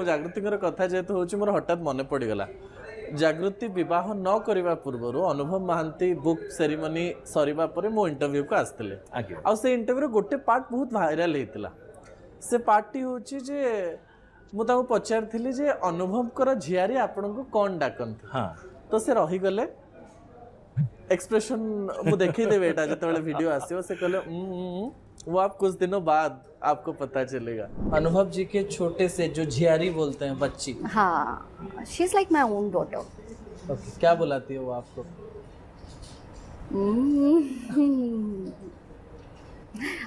जागृति कथा जेहेतु हूँ मोर हठात मन पड़गला जागृति बह न करने पूर्व अनुभव महांती बुक सेरेमनी सरीबा परे मो इंटरव्यू को आसते आ से इंटरव्यू गोटे पार्ट बहुत भाइराल होता से पार्टी हूँ जे मुझे पचारि जे अनुभव कर झियारी आपण को कौन डाकती हाँ तो से रहीगले एक्सप्रेशन मु देखीदेवी एटा जिते वीडियो आसो से कहले वो आप कुछ दिनों बाद आपको पता चलेगा। अनुभव जी के छोटे से जो झियारी बोलते हैं बच्ची, हाँ, she is like my own daughter. Okay, क्या बुलाती है वो आपको?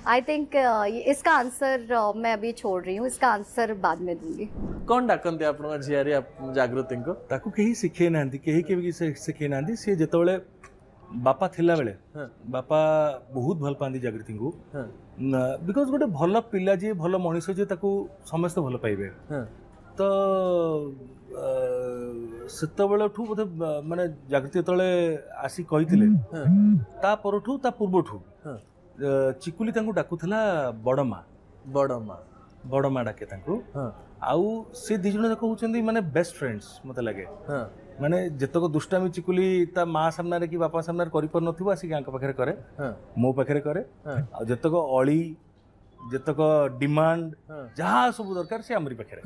आई थिंक इसका आंसर मैं अभी छोड़ रही हूँ, इसका आंसर बाद में दूंगी। कौन डाकंती आप झियारी आप जागृति को? ताकू कहीं शिखे ना कहीं के शिखे ना सी जिते बापा थिला बेले बापा बहुत भल पाती जागृति को बिकज गोटे भल पिला जी भल मनीष जी ताकू समस्त भल पाइबे तो सेतबेलठू बोधे माने जागृति जेतबेले आसी कहिथिले ता परठू ता पूर्वठू चिकुली तांकू डाकुथला बड़मा बड़मा डाके तांकू आउ से दी जण जाक होचंदी माने बेस्ट फ्रेंड्स मते लागे माने जतक दुष्टामी चिकुली ता माँ सामने कि बापा सामने करि पर नथिबो आसी गांक पाखरे करे मो पाखरे करे आ जतक अळी जतक डिमांड जहाँ सब दरकार से हमरी पाखरे